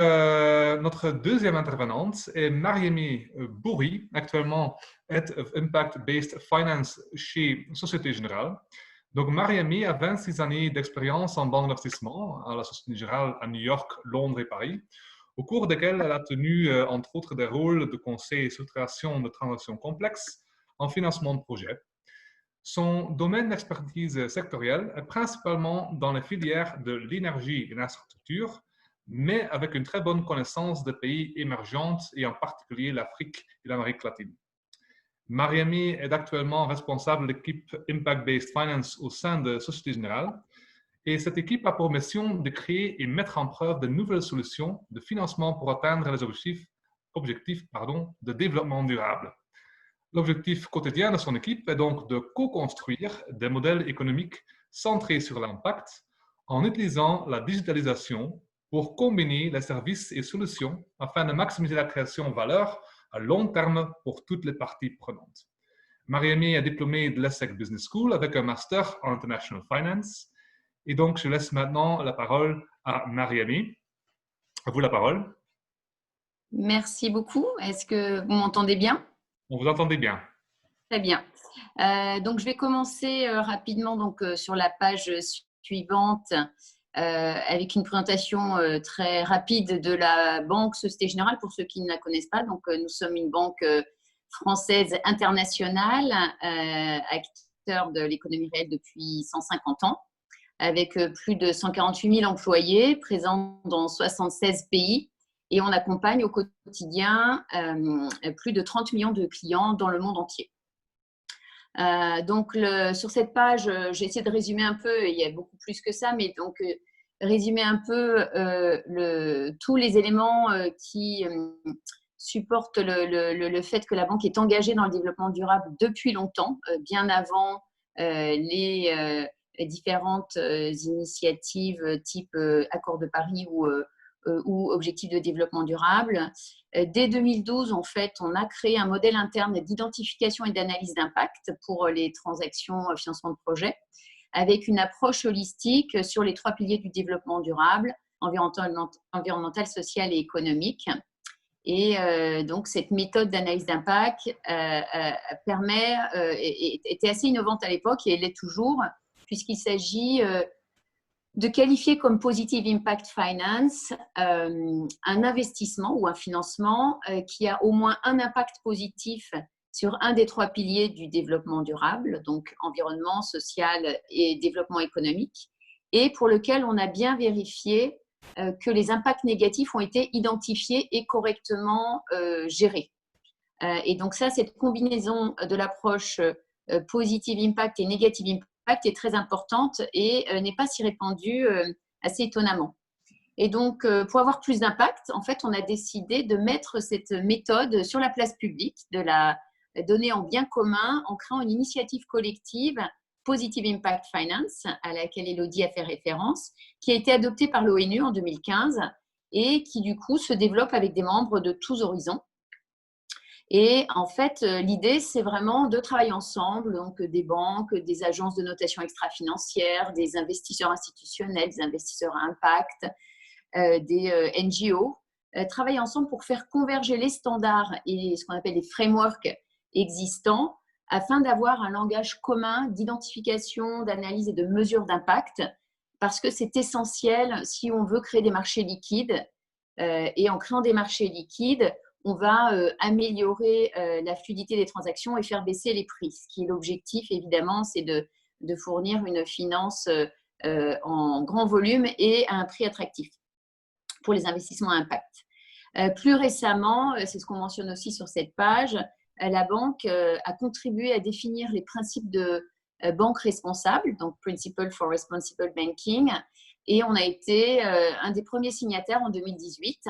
Notre deuxième intervenante est Mariemi Bouri, actuellement Head of Impact-Based Finance chez Société Générale. Donc, Mariemi a 26 années d'expérience en banque d'investissement à la Société Générale à New York, Londres et Paris, au cours desquels elle a tenu, entre autres, des rôles de conseil et structuration de transactions complexes en financement de projets. Son domaine d'expertise sectorielle est principalement dans les filières de l'énergie et l'infrastructure, mais avec une très bonne connaissance des pays émergents et en particulier l'Afrique et l'Amérique latine. Mariemi est actuellement responsable de l'équipe Impact-Based Finance au sein de Société Générale et cette équipe a pour mission de créer et mettre en preuve de nouvelles solutions de financement pour atteindre les objectifs de développement durable. L'objectif quotidien de son équipe est donc de co-construire des modèles économiques centrés sur l'impact en utilisant la digitalisation pour combiner les services et solutions afin de maximiser la création de valeur à long terme pour toutes les parties prenantes. Mariemi est diplômée de l'ESSEC Business School avec un master en International Finance. Et donc, je laisse maintenant la parole à Mariemi. À vous la parole. Merci beaucoup. Est-ce que vous m'entendez bien? On vous entendez bien. Très bien. Donc, je vais commencer rapidement sur la page suivante avec une présentation très rapide de la Banque Société Générale pour ceux qui ne la connaissent pas. Donc, nous sommes une banque française internationale, acteur de l'économie réelle depuis 150 ans, avec plus de 148 000 employés présents dans 76 pays. Et on accompagne au quotidien plus de 30 millions de clients dans le monde entier. Donc, sur cette page, j'ai essayé de résumer un peu, il y a beaucoup plus que ça, mais donc résumer un peu tous les éléments qui supportent le fait que la banque est engagée dans le développement durable depuis longtemps, bien avant les différentes initiatives type Accord de Paris ou Objectifs de développement durable. Dès 2012, en fait, on a créé un modèle interne d'identification et d'analyse d'impact pour les transactions financement de projet, avec une approche holistique sur les 3 piliers du développement durable, environnemental, social et économique. Et donc, cette méthode d'analyse d'impact était assez innovante à l'époque et elle l'est toujours, puisqu'il s'agit de qualifier comme Positive Impact Finance un investissement ou un financement qui a au moins un impact positif sur un des 3 piliers du développement durable, donc environnement, social et développement économique, et pour lequel on a bien vérifié que les impacts négatifs ont été identifiés et correctement gérés. Et donc ça, cette combinaison de l'approche Positive Impact et Negative Impact est très importante et n'est pas si répandue assez étonnamment. Et donc, pour avoir plus d'impact, en fait, on a décidé de mettre cette méthode sur la place publique, de la donner en bien commun en créant une initiative collective Positive Impact Finance, à laquelle Elodie a fait référence, qui a été adoptée par l'ONU en 2015 et qui, du coup, se développe avec des membres de tous horizons. Et en fait, l'idée, c'est vraiment de travailler ensemble, donc des banques, des agences de notation extra-financière, des investisseurs institutionnels, des investisseurs à impact, des NGO, travailler ensemble pour faire converger les standards et ce qu'on appelle les frameworks existants afin d'avoir un langage commun d'identification, d'analyse et de mesure d'impact, parce que c'est essentiel si on veut créer des marchés liquides. Et en créant des marchés liquides, on va améliorer la fluidité des transactions et faire baisser les prix. Ce qui est l'objectif, évidemment, c'est de fournir une finance en grand volume et à un prix attractif pour les investissements à impact. Plus récemment, c'est ce qu'on mentionne aussi sur cette page, la banque a contribué à définir les principes de banque responsable, donc Principle for Responsible Banking, et on a été un des premiers signataires en 2018.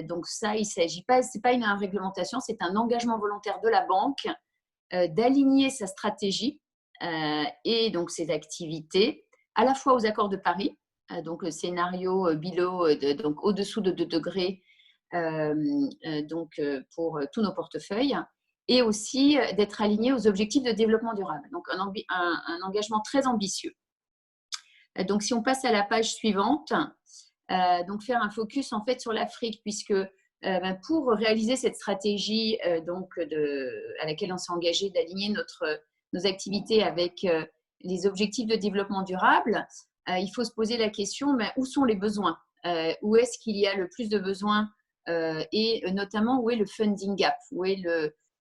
Donc ça, il ne s'agit pas, c'est pas une réglementation, c'est un engagement volontaire de la banque d'aligner sa stratégie et donc ses activités à la fois aux accords de Paris, donc le scénario below, donc au-dessous de 2 degrés pour tous nos portefeuilles, et aussi d'être aligné aux objectifs de développement durable. Donc un engagement très ambitieux. Donc si on passe à la page suivante, Donc faire un focus en fait sur l'Afrique, puisque pour réaliser cette stratégie à laquelle on s'est engagé d'aligner nos activités avec les objectifs de développement durable, il faut se poser la question, où sont les besoins? Où est-ce qu'il y a le plus de besoins et notamment où est le funding gap?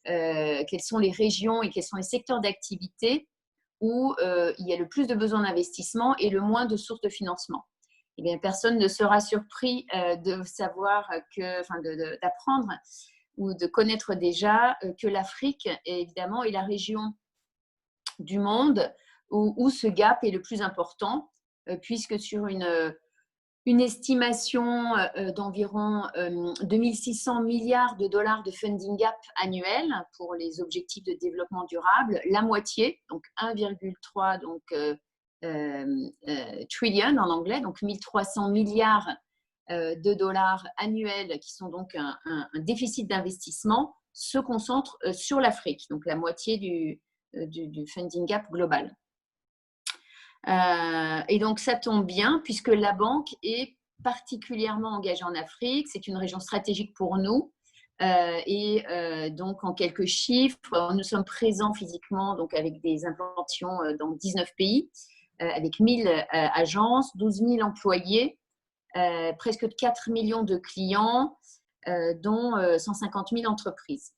Quelles sont les régions et quels sont les secteurs d'activité où il y a le plus de besoins d'investissement et le moins de sources de financement? Eh bien, personne ne sera surpris de savoir d'apprendre ou de connaître déjà que l'Afrique, évidemment, est la région du monde où ce gap est le plus important, puisque sur une estimation d'environ 2600 milliards de dollars de funding gap annuel pour les objectifs de développement durable, la moitié, donc 1,3 trillion en anglais, donc 1300 milliards de dollars annuels qui sont donc un déficit d'investissement, se concentre sur l'Afrique, donc la moitié du funding gap global. Et donc, ça tombe bien puisque la banque est particulièrement engagée en Afrique. C'est une région stratégique pour nous. Donc, en quelques chiffres, nous sommes présents physiquement donc avec des implantations dans 19 pays, avec 1000 agences, 12 000 employés, presque 4 millions de clients, dont 150 000 entreprises.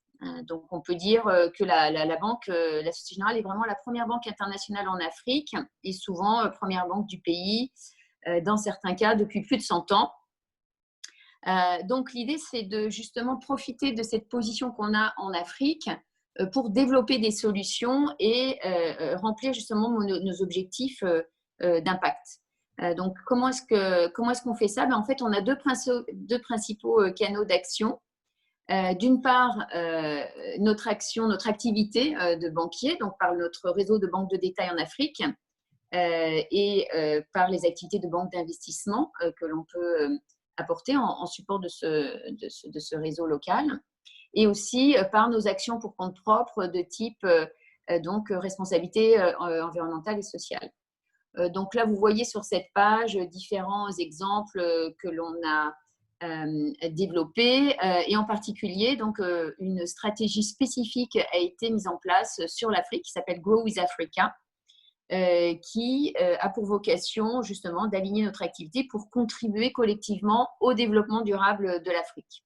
Donc, on peut dire que la banque, la Société Générale est vraiment la première banque internationale en Afrique et souvent première banque du pays, dans certains cas depuis plus de 100 ans. Donc, l'idée, c'est de justement profiter de cette position qu'on a en Afrique pour développer des solutions et remplir justement nos objectifs d'impact. Donc, comment est-ce qu'on fait ça? En fait, on a deux principaux canaux d'action. D'une part, notre activité de banquier, donc par notre réseau de banques de détail en Afrique et par les activités de banque d'investissement que l'on peut apporter en support de ce réseau local, et aussi par nos actions pour compte propre de type donc responsabilité environnementale et sociale. Donc là, vous voyez sur cette page différents exemples que l'on a développé et en particulier donc une stratégie spécifique a été mise en place sur l'Afrique qui s'appelle Grow with Africa, qui a pour vocation justement d'aligner notre activité pour contribuer collectivement au développement durable de l'Afrique.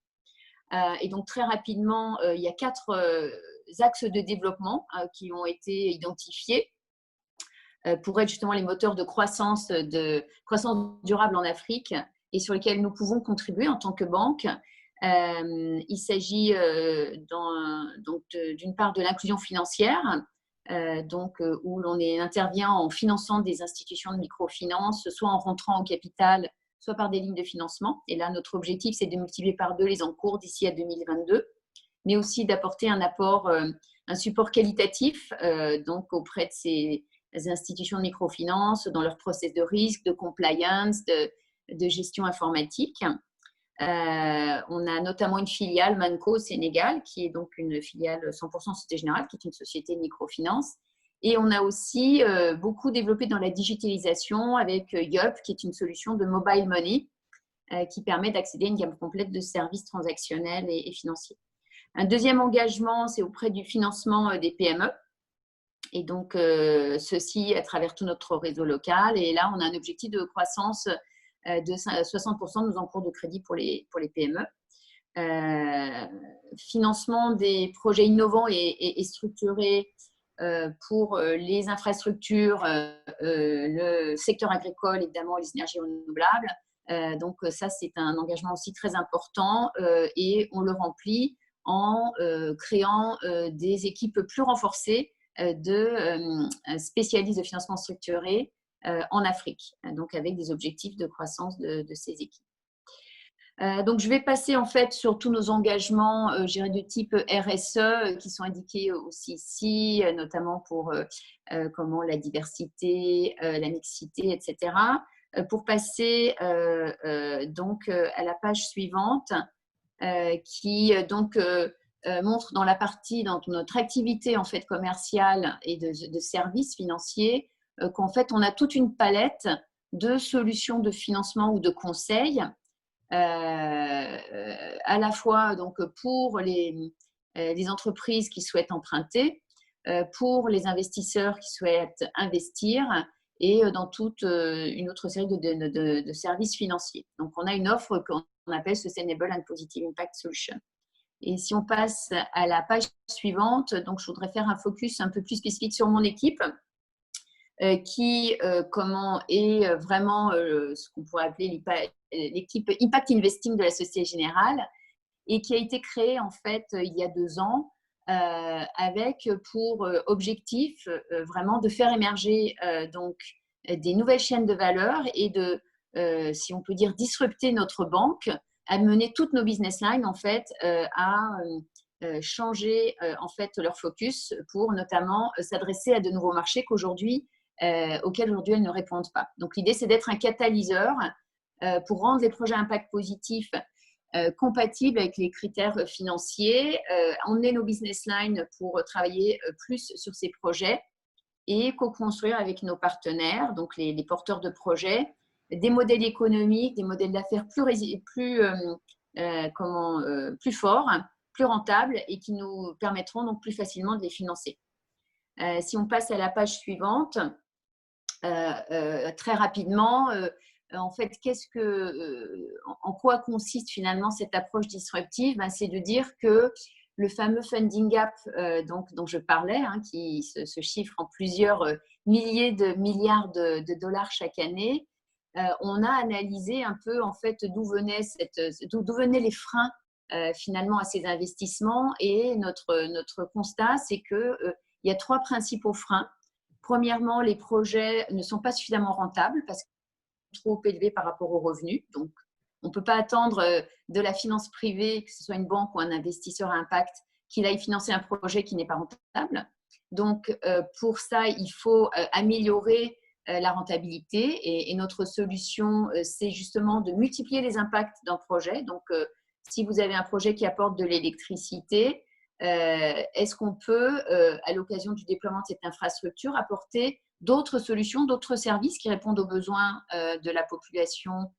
Et donc très rapidement, il y a 4 axes de développement qui ont été identifiés pour être justement les moteurs de croissance durable en Afrique et sur lesquels nous pouvons contribuer en tant que banque. Il s'agit d'une part de l'inclusion financière, où l'on intervient en finançant des institutions de microfinance, soit en rentrant au capital, soit par des lignes de financement. Et là, notre objectif, c'est de multiplier par 2 les encours d'ici à 2022, mais aussi d'apporter un support qualitatif donc auprès de ces institutions de microfinance dans leur process de risque, de compliance, de gestion informatique. On a notamment une filiale Manco au Sénégal, qui est donc une filiale 100% Société Générale, qui est une société de microfinance. Et on a aussi beaucoup développé dans la digitalisation avec Yup, qui est une solution de mobile money qui permet d'accéder à une gamme complète de services transactionnels et financiers. Un deuxième engagement, c'est auprès du financement des PME. Et donc, ceci à travers tout notre réseau local. Et là, on a un objectif de croissance de 60% de nos encours de crédit pour les PME. Financement des projets innovants et structurés pour les infrastructures, le secteur agricole, évidemment, les énergies renouvelables. Donc, ça, c'est un engagement aussi très important et on le remplit en créant des équipes plus renforcées de spécialistes de financement structuré en Afrique, donc avec des objectifs de croissance de ces équipes. Donc, je vais passer en fait sur tous nos engagements, je dirais de type RSE, qui sont indiqués aussi ici, notamment pour comment la diversité, la mixité, etc. Pour passer donc à la page suivante, qui donc montre dans notre activité en fait commerciale et de services financiers qu'en fait on a toute une palette de solutions de financement ou de conseil, à la fois donc, pour les entreprises qui souhaitent emprunter, pour les investisseurs qui souhaitent investir et dans toute une autre série de services financiers. Donc, on a une offre qu'on appelle Sustainable and Positive Impact Solution. Et si on passe à la page suivante, donc je voudrais faire un focus un peu plus spécifique sur mon équipe, qui comment est vraiment ce qu'on pourrait appeler l'équipe Impact Investing de la Société Générale, et qui a été créée en fait il y a 2 ans, avec pour objectif vraiment de faire émerger donc des nouvelles chaînes de valeur et de, si on peut dire, disrupter notre banque, à mener toutes nos business lines en fait à changer en fait leur focus pour notamment s'adresser à de nouveaux marchés auxquels aujourd'hui elles ne répondent pas. Donc l'idée c'est d'être un catalyseur pour rendre les projets à impact positif compatibles avec les critères financiers, emmener nos business lines pour travailler plus sur ces projets et co-construire avec nos partenaires, donc les porteurs de projets, des modèles économiques, des modèles d'affaires plus forts, plus rentables et qui nous permettront donc plus facilement de les financer. Si on passe à la page suivante, très rapidement, en fait, en quoi consiste finalement cette approche disruptive? C'est de dire que le fameux funding gap dont je parlais, qui se chiffre en plusieurs milliers de milliards de dollars chaque année, on a analysé un peu en fait d'où venaient les freins finalement à ces investissements, et notre constat c'est que il y a 3 principaux freins. Premièrement, les projets ne sont pas suffisamment rentables parce qu'ils sont trop élevés par rapport aux revenus. Donc, on ne peut pas attendre de la finance privée, que ce soit une banque ou un investisseur à impact, qu'il aille financer un projet qui n'est pas rentable. Donc, pour ça, il faut améliorer la rentabilité. Et notre solution, c'est justement de multiplier les impacts d'un projet. Donc, si vous avez un projet qui apporte de l'électricité, est-ce qu'on peut, à l'occasion du déploiement de cette infrastructure, apporter d'autres solutions, d'autres services qui répondent aux besoins de la population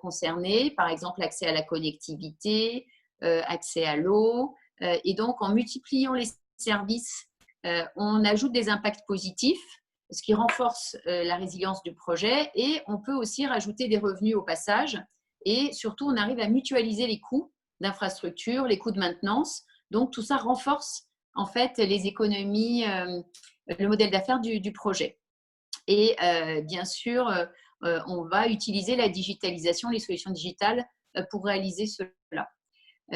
concernée, par exemple l'accès à la connectivité, accès à l'eau. Et donc, en multipliant les services, on ajoute des impacts positifs, ce qui renforce la résilience du projet, et on peut aussi rajouter des revenus au passage. Et surtout, on arrive à mutualiser les coûts d'infrastructure, les coûts de maintenance. Donc, tout ça renforce en fait les économies, le modèle d'affaires du projet. Et bien sûr, on va utiliser la digitalisation, les solutions digitales pour réaliser cela.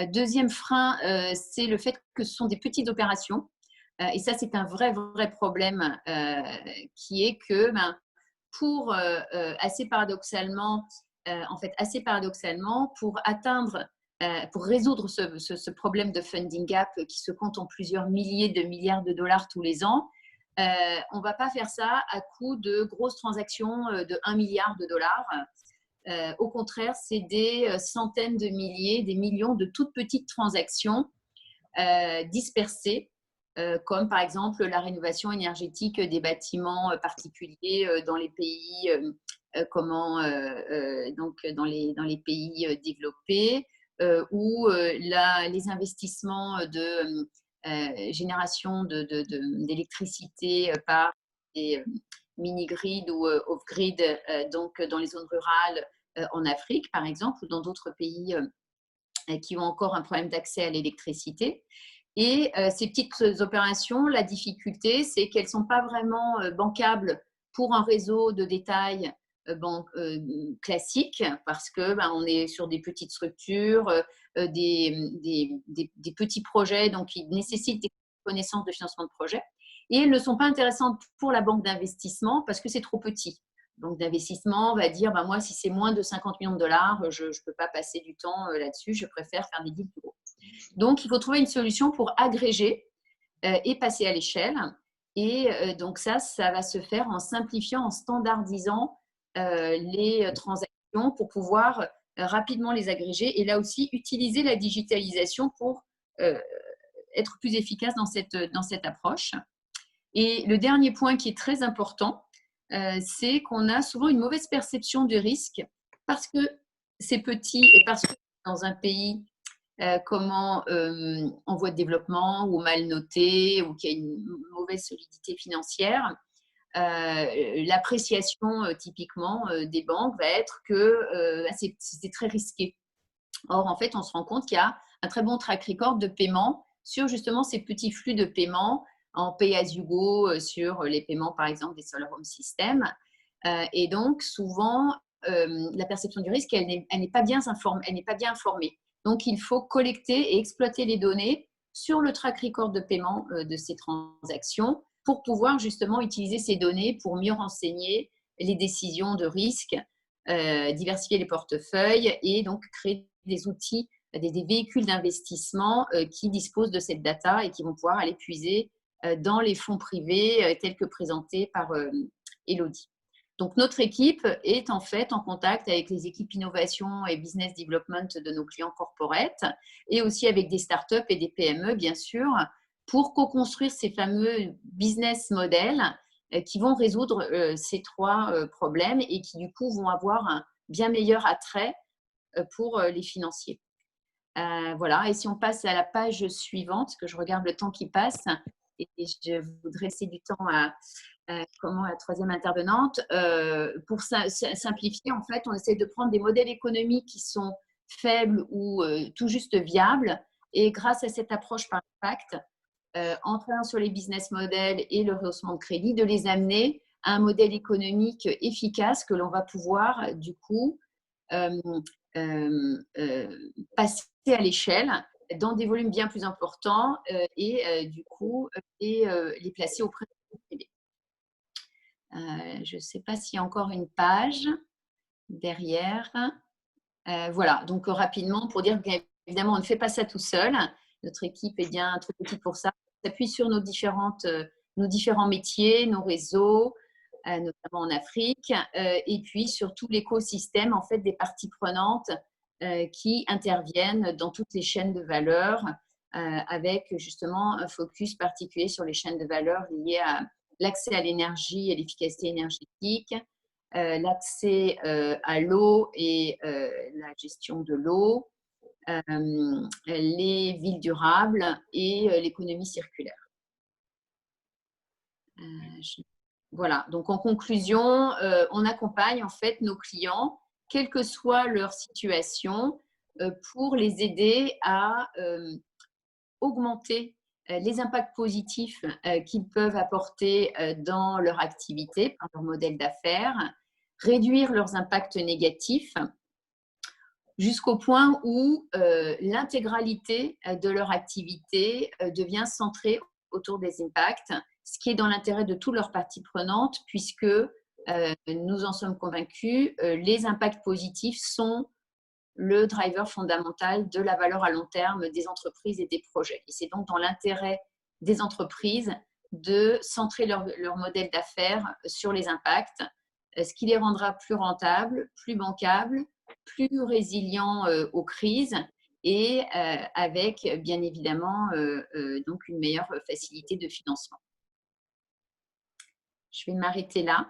Deuxième frein, c'est le fait que ce sont des petites opérations. Et ça, c'est un vrai problème qui est que, assez paradoxalement, pour résoudre ce problème de funding gap qui se compte en plusieurs milliers de milliards de dollars tous les ans, on ne va pas faire ça à coût de grosses transactions de 1 milliard de dollars. Au contraire, c'est des centaines de milliers, des millions de toutes petites transactions dispersées, comme par exemple la rénovation énergétique des bâtiments particuliers dans les pays, donc dans les pays développés, ou les investissements de génération d'électricité par des mini-grids ou off-grid, donc dans les zones rurales en Afrique, par exemple, ou dans d'autres pays qui ont encore un problème d'accès à l'électricité. Et ces petites opérations, la difficulté, c'est qu'elles ne sont pas vraiment bancables pour un réseau de détail classique, parce que on est sur des petites structures, des petits projets, donc qui nécessitent des connaissances de financement de projet. Et elles ne sont pas intéressantes pour la banque d'investissement parce que c'est trop petit. Donc d'investissement va dire, moi, si c'est moins de 50 millions de dollars, je ne peux pas passer du temps là-dessus, je préfère faire des deals plus gros. Donc, il faut trouver une solution pour agréger et passer à l'échelle. Et donc ça va se faire en simplifiant, en standardisant les transactions pour pouvoir rapidement les agréger, et là aussi utiliser la digitalisation pour être plus efficace dans cette approche. Et le dernier point qui est très important, c'est qu'on a souvent une mauvaise perception du risque parce que c'est petit et parce que dans un pays en voie de développement ou mal noté ou qui a une mauvaise solidité financière, l'appréciation typiquement des banques va être que c'est très risqué. Or, en fait, on se rend compte qu'il y a un très bon track record de paiement sur justement ces petits flux de paiement en pay-as-you-go sur les paiements, par exemple, des Solar Home Systems. Et donc, souvent, la perception du risque, elle n'est pas bien informée. Donc, il faut collecter et exploiter les données sur le track record de paiement de ces transactions pour pouvoir justement utiliser ces données pour mieux renseigner les décisions de risque, diversifier les portefeuilles et donc créer des outils, des véhicules d'investissement qui disposent de cette data et qui vont pouvoir aller puiser dans les fonds privés tels que présentés par Elodie. Donc, notre équipe est en fait en contact avec les équipes innovation et business development de nos clients corporate et aussi avec des startups et des PME, bien sûr, pour co-construire ces fameux business models qui vont résoudre ces trois problèmes et qui, du coup, vont avoir un bien meilleur attrait pour les financiers. Voilà. Et si on passe à la page suivante, parce que je regarde le temps qui passe et je voudrais laisser du temps à la troisième intervenante. Pour simplifier, en fait, on essaie de prendre des modèles économiques qui sont faibles ou tout juste viables. Et grâce à cette approche par impact, en travaillant sur les business models et le rehaussement de crédit, de les amener à un modèle économique efficace que l'on va pouvoir, du coup, passer à l'échelle dans des volumes bien plus importants et du coup, les placer auprès du privé. Je ne sais pas s'il y a encore une page derrière. Voilà, donc rapidement pour dire qu'évidemment, on ne fait pas ça tout seul. Notre équipe est bien trop petite pour ça. On s'appuie sur nos différents métiers, nos réseaux, notamment en Afrique, et puis sur tout l'écosystème en fait, des parties prenantes qui interviennent dans toutes les chaînes de valeur, avec justement un focus particulier sur les chaînes de valeur liées à l'accès à l'énergie et l'efficacité énergétique, l'accès à l'eau et la gestion de l'eau, les villes durables et l'économie circulaire. Voilà, donc en conclusion, on accompagne en fait nos clients, quelle que soit leur situation, pour les aider à augmenter les impacts positifs qu'ils peuvent apporter dans leur activité, par leur modèle d'affaires, réduire leurs impacts négatifs jusqu'au point où l'intégralité de leur activité devient centrée autour des impacts, ce qui est dans l'intérêt de toutes leurs parties prenantes, puisque nous en sommes convaincus, les impacts positifs sont le driver fondamental de la valeur à long terme des entreprises et des projets. Et c'est donc dans l'intérêt des entreprises de centrer leur modèle d'affaires sur les impacts, ce qui les rendra plus rentables, plus bancables, plus résilients aux crises et avec bien évidemment donc une meilleure facilité de financement. Je vais m'arrêter là.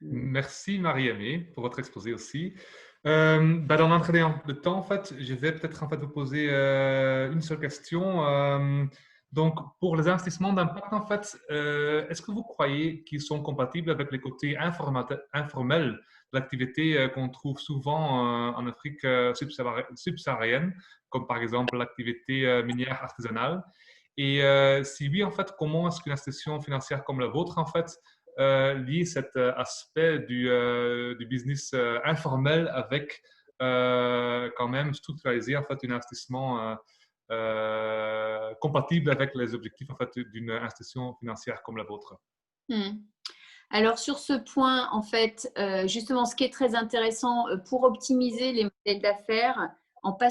Merci Marie-Aimée pour votre exposé aussi. Dans l'entrée de temps, en fait, je vais peut-être en fait vous poser une seule question. Donc, pour les investissements d'impact, en fait, est-ce que vous croyez qu'ils sont compatibles avec les côtés informels de l'activité qu'on trouve souvent en Afrique subsaharienne, comme par exemple l'activité minière artisanale? Et si oui, en fait, comment est-ce qu'une institution financière comme la vôtre, en fait, lie cet aspect du business informel avec quand même structuraliser en fait un investissement compatible avec les objectifs en fait d'une institution financière comme la vôtre? Alors sur ce point, en fait, justement, ce qui est très intéressant pour optimiser les modèles d'affaires en passant